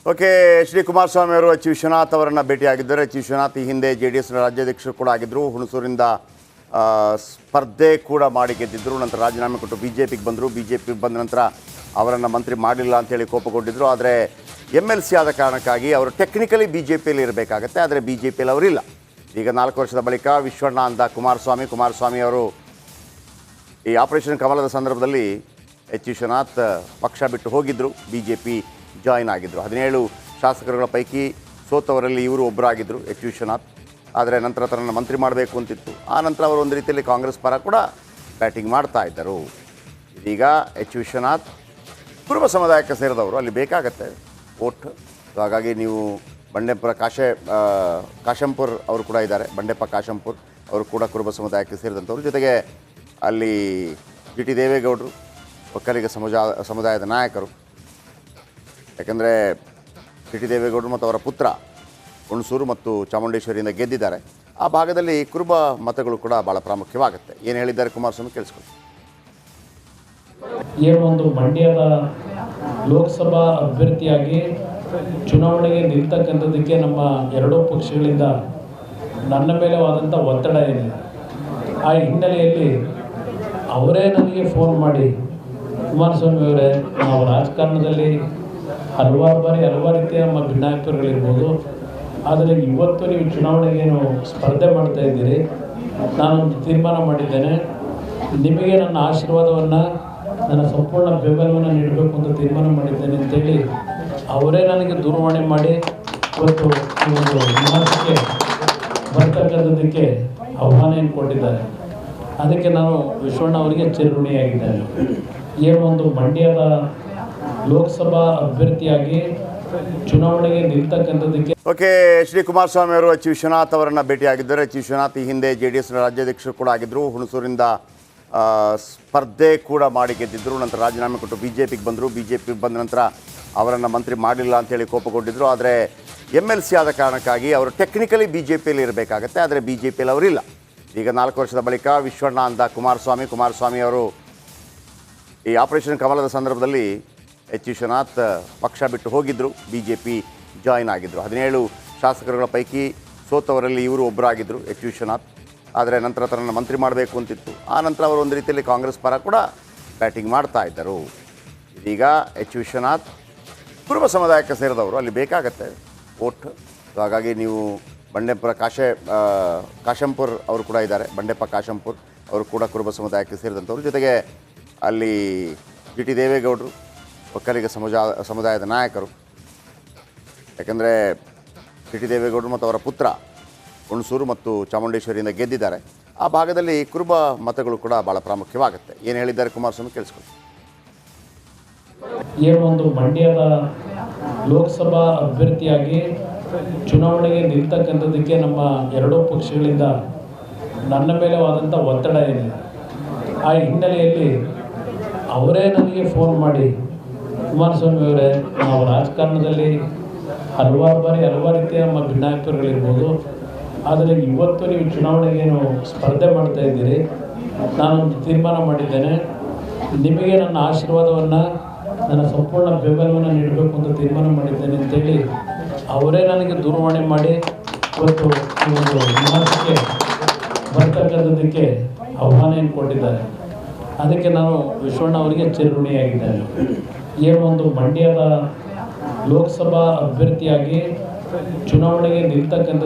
Okay, H D Kumaraswamy ಅವರು H Vishwanath ಅವರನ್ನು ಭೇಟಿಯಾಗಿದ್ದಾರೆ. H Vishwanath ಈ ಹಿಂದೆ JDS ರಾಜ್ಯಾಧ್ಯಕ್ಷರು ಕೂಡ ಆಗಿದ್ದರು. ಹುಣಸೂರಿಂದ ಸ್ಪರ್ಧೆ ಕೂಡ ಮಾಡಿ ಗೆದ್ದಿದ್ದರು. ನಂತರ ರಾಜೀನಾಮೆ ಕೊಟ್ಟು BJPಗೆ ಬಂದರು. BJPಗೆ ಬಂದ ನಂತರ ಅವರನ್ನು ಮಂತ್ರಿ ಮಾಡಲಿಲ್ಲ ಅಂತೇಳಿ ಕೋಪಗೊಂಡಿದ್ದರು. ಆದರೆ MLC ಆದ ಕಾರಣಕ್ಕಾಗಿ ಅವರು ಟೆಕ್ನಿಕಲಿ BJPಯಲ್ಲಿ ಇರಬೇಕಾಗತ್ತೆ, ಆದರೆ BJPಯಲ್ಲಿ ಅವರಿಲ್ಲ. ಈಗ 4 ವರ್ಷದ ಬಳಿಕ ವಿಶ್ವಣ್ಣ ಅಂದ ಕುಮಾರಸ್ವಾಮಿ ಅವರು ಈ ಆಪರೇಷನ್ ಕಮಲದ ಸಂದರ್ಭದಲ್ಲಿ ಎಚ್ ವಿಶ್ವನಾಥ್ ಪಕ್ಷ ಬಿಟ್ಟು ಹೋಗಿದ್ದರು, BJP ಜಾಯಿನ್ ಆಗಿದ್ದರು. 17 ಶಾಸಕರುಗಳ ಪೈಕಿ ಸೋತವರಲ್ಲಿ ಇವರು ಒಬ್ಬರಾಗಿದ್ದರು, ಎಚ್ ವಿಶ್ವನಾಥ್. ಆದರೆ ನಂತರ ತನ್ನನ್ನು ಮಂತ್ರಿ ಮಾಡಬೇಕು ಅಂತಿತ್ತು. ಆ ನಂತರ ಅವರು ಒಂದು ರೀತಿಯಲ್ಲಿ ಕಾಂಗ್ರೆಸ್ ಪರ ಕೂಡ ಬ್ಯಾಟಿಂಗ್ ಮಾಡ್ತಾ ಇದ್ದರು. ಇದೀಗ ಎಚ್ ವಿಶ್ವನಾಥ್ ಕುರುಬ ಸಮುದಾಯಕ್ಕೆ ಸೇರಿದವರು, ಅಲ್ಲಿ ಬೇಕಾಗತ್ತೆ ವೋಟ್. ಹಾಗಾಗಿ ನೀವು ಬಂಡೆಪ್ಪ ಕಾಶಂಪುರ್ ಅವರು ಕೂಡ ಇದ್ದಾರೆ. ಬಂಡೆಪ್ಪ ಕಾಶಂಪುರ್ ಅವರು ಕೂಡ ಕುರುಬ ಸಮುದಾಯಕ್ಕೆ ಸೇರಿದಂಥವ್ರು. ಜೊತೆಗೆ ಅಲ್ಲಿ GT ದೇವೇಗೌಡರು ಒಕ್ಕಲಿಗ ಸಮುದಾಯದ ನಾಯಕರು. ಯಾಕೆಂದರೆ GT ದೇವೇಗೌಡರು ಮತ್ತು ಅವರ ಪುತ್ರ ಹುಣಸೂರು ಮತ್ತು ಚಾಮುಂಡೇಶ್ವರಿಯಿಂದ ಗೆದ್ದಿದ್ದಾರೆ. ಆ ಭಾಗದಲ್ಲಿ ಕುರುಬ ಮತಗಳು ಕೂಡ ಭಾಳ ಪ್ರಾಮುಖ್ಯವಾಗುತ್ತೆ. ಏನು ಹೇಳಿದ್ದಾರೆ ಕುಮಾರಸ್ವಾಮಿ ಕೇಳಿಸ್ಕೊಳ್ಳಿ. ಏನು ಒಂದು ಮಂಡ್ಯದ ಲೋಕಸಭಾ ಅಭ್ಯರ್ಥಿಯಾಗಿ ಚುನಾವಣೆಗೆ ನಿಲ್ತಕ್ಕಂಥದ್ದಕ್ಕೆ ನಮ್ಮ ಎರಡೂ ಪಕ್ಷಗಳಿಂದ ನನ್ನ ಮೇಲೆ ಆದಂಥ ಒತ್ತಡ ಏನಿದೆ. ಆ ಹಿನ್ನೆಲೆಯಲ್ಲಿ ಅವರೇ ನನಗೆ ಫೋನ್ ಮಾಡಿ, ಕುಮಾರಸ್ವಾಮಿ ಅವರೇ, ನಾವು ರಾಜಕಾರಣದಲ್ಲಿ ಹಲವಾರು ರೀತಿಯ ನಮ್ಮ ಭಿನ್ನಾಭಿಪ್ರಾಯಗಳಿರ್ಬೋದು, ಆದರೆ ಇವತ್ತು ನೀವು ಚುನಾವಣೆಗೇನು ಸ್ಪರ್ಧೆ ಮಾಡ್ತಾ ಇದ್ದೀರಿ, ನಾನೊಂದು ತೀರ್ಮಾನ ಮಾಡಿದ್ದೇನೆ. ನಿಮಗೆ ನನ್ನ ಆಶೀರ್ವಾದವನ್ನು, ನನ್ನ ಸಂಪೂರ್ಣ ಬೆಂಬಲವನ್ನು ನೀಡಬೇಕು ಅಂತ ತೀರ್ಮಾನ ಮಾಡಿದ್ದೇನೆ ಅಂತೇಳಿ ಅವರೇ ನನಗೆ ದೂರವಾಣಿ ಮಾಡಿ ಇವತ್ತು ಈ ಒಂದು ನಿವಾಸಕ್ಕೆ ಬರ್ತಕ್ಕಂಥದ್ದಕ್ಕೆ ಆಹ್ವಾನ ಕೊಟ್ಟಿದ್ದಾರೆ. ಅದಕ್ಕೆ ನಾನು ವಿಶ್ವಣ್ಣ ಅವರಿಗೆ ಚಿರಋಣಿಯಾಗಿದ್ದೇನೆ. ಏನು ಒಂದು ಮಂಡ್ಯದ ಲೋಕಸಭಾ ಅಭ್ಯರ್ಥಿಯಾಗಿ ಚುನಾವಣೆಗೆ ನಿಲ್ತಕ್ಕಂಥದ್ದಕ್ಕೆ. ಓಕೆ, ಎಚ್ ಡಿ ಕುಮಾರಸ್ವಾಮಿ ಅವರು ಎಚ್ ವಿಶ್ವನಾಥ್ ಅವರನ್ನು ಭೇಟಿಯಾಗಿದ್ದಾರೆ. ಎಚ್ ವಿಶ್ವನಾಥ್ ಈ ಹಿಂದೆ JDS ರಾಜ್ಯಾಧ್ಯಕ್ಷರು ಕೂಡ ಆಗಿದ್ದರು. ಹುಣಸೂರಿಂದ ಸ್ಪರ್ಧೆ ಕೂಡ ಮಾಡಿ ಗೆದ್ದಿದ್ದರು. ನಂತರ ರಾಜೀನಾಮೆ ಕೊಟ್ಟು BJPಗೆ ಬಂದರು. BJPಗೆ ಬಂದ ನಂತರ ಅವರನ್ನು ಮಂತ್ರಿ ಮಾಡಲಿಲ್ಲ ಅಂತೇಳಿ ಕೋಪಗೊಂಡಿದ್ದರು. ಆದರೆ MLC ಆದ ಕಾರಣಕ್ಕಾಗಿ ಅವರು ಟೆಕ್ನಿಕಲಿ BJPಯಲ್ಲಿ ಇರಬೇಕಾಗತ್ತೆ, ಆದರೆ BJPಯಲ್ಲಿ ಅವರಿಲ್ಲ. ಈಗ 4 ವರ್ಷದ ಬಳಿಕ ವಿಶ್ವಣ್ಣ ಅಂದ ಕುಮಾರಸ್ವಾಮಿ ಅವರು ಈ ಆಪರೇಷನ್ ಕಮಲದ ಸಂದರ್ಭದಲ್ಲಿ ಎಚ್ ವಿಶ್ವನಾಥ್ ಪಕ್ಷ ಬಿಟ್ಟು ಹೋಗಿದ್ದರು, BJP ಜಾಯಿನ್ ಆಗಿದ್ದರು. 17 ಶಾಸಕರುಗಳ ಪೈಕಿ ಸೋತವರಲ್ಲಿ ಇವರು ಒಬ್ಬರಾಗಿದ್ದರು, ಎಚ್ ವಿಶ್ವನಾಥ್. ಆದರೆ ನಂತರ ತನ್ನನ್ನು ಮಂತ್ರಿ ಮಾಡಬೇಕು ಅಂತಿತ್ತು. ಆ ನಂತರ ಅವರು ಒಂದು ರೀತಿಯಲ್ಲಿ ಕಾಂಗ್ರೆಸ್ ಪರ ಕೂಡ ಬ್ಯಾಟಿಂಗ್ ಮಾಡ್ತಾ ಇದ್ದರು. ಇದೀಗ ಎಚ್ ವಿಶ್ವನಾಥ್ ಕುರುಬ ಸಮುದಾಯಕ್ಕೆ ಸೇರಿದವರು, ಅಲ್ಲಿ ಬೇಕಾಗತ್ತೆ ವೋಟ್. ಹಾಗಾಗಿ ನೀವು ಬಂಡೆಪ್ಪ ಕಾಶಂಪುರ್ ಅವರು ಕೂಡ ಇದ್ದಾರೆ. ಬಂಡೆಪ್ಪ ಕಾಶಂಪುರ್ ಅವರು ಕೂಡ ಕುರುಬ ಸಮುದಾಯಕ್ಕೆ ಸೇರಿದಂಥವ್ರು. ಜೊತೆಗೆ ಅಲ್ಲಿ GT ದೇವೇಗೌಡರು ಒಕ್ಕಲಿಗ ಸಮುದಾಯದ ನಾಯಕರು. ಯಾಕೆಂದರೆ GT ದೇವೇಗೌಡರು ಮತ್ತು ಅವರ ಪುತ್ರ ಹುಣಸೂರು ಮತ್ತು ಚಾಮುಂಡೇಶ್ವರಿಯಿಂದ ಗೆದ್ದಿದ್ದಾರೆ. ಆ ಭಾಗದಲ್ಲಿ ಕುರುಬ ಮತಗಳು ಕೂಡ ಭಾಳ ಪ್ರಾಮುಖ್ಯವಾಗುತ್ತೆ. ಏನು ಹೇಳಿದ್ದಾರೆ ಕುಮಾರಸ್ವಾಮಿ ಕೇಳಿಸ್ಕೊಳ್ಳಿ. ಏನು ಒಂದು ಮಂಡ್ಯದ ಲೋಕಸಭಾ ಅಭ್ಯರ್ಥಿಯಾಗಿ ಚುನಾವಣೆಗೆ ನಿಲ್ತಕ್ಕಂಥದ್ದಕ್ಕೆ ನಮ್ಮ ಎರಡೂ ಪಕ್ಷಗಳಿಂದ ನನ್ನ ಮೇಲೆ ಆದಂಥ ಒತ್ತಡ ಏನಿದೆ. ಆ ಹಿನ್ನೆಲೆಯಲ್ಲಿ ಅವರೇ ನನಗೆ ಫೋನ್ ಮಾಡಿ, ಕುಮಾರಸ್ವಾಮಿ ಅವರೇ, ನಾವು ರಾಜಕಾರಣದಲ್ಲಿ ಹಲವಾರು ರೀತಿಯ ನಮ್ಮ ಭಿನ್ನಾಭಿಪ್ರಾಯಗಳಿರ್ಬೋದು, ಆದರೆ ಇವತ್ತು ನೀವು ಚುನಾವಣೆಗೇನು ಸ್ಪರ್ಧೆ ಮಾಡ್ತಾ ಇದ್ದೀರಿ, ನಾನೊಂದು ತೀರ್ಮಾನ ಮಾಡಿದ್ದೇನೆ. ನಿಮಗೆ ನನ್ನ ಆಶೀರ್ವಾದವನ್ನು, ನನ್ನ ಸಂಪೂರ್ಣ ಬೆಂಬಲವನ್ನು ನೀಡಬೇಕು ಅಂತ ತೀರ್ಮಾನ ಮಾಡಿದ್ದೇನೆ ಅಂತೇಳಿ ಅವರೇ ನನಗೆ ದೂರವಾಣಿ ಮಾಡಿ ಇವತ್ತು ಈ ಒಂದು ನಿವಾಸಕ್ಕೆ ಬರ್ತಕ್ಕಂಥದ್ದಕ್ಕೆ ಆಹ್ವಾನ ಕೊಟ್ಟಿದ್ದಾರೆ. ಅದಕ್ಕೆ ನಾನು ವಿಶ್ವಣ್ಣ ಅವರಿಗೆ ಚಿರಋಣಿಯಾಗಿದ್ದೇನೆ. ಏನು ಒಂದು ಮಂಡ್ಯದ ಲೋಕಸಭಾ ಅಭ್ಯರ್ಥಿಯಾಗಿ ಚುನಾವಣೆಗೆ ನಿಲ್ತಕ್ಕಂಥ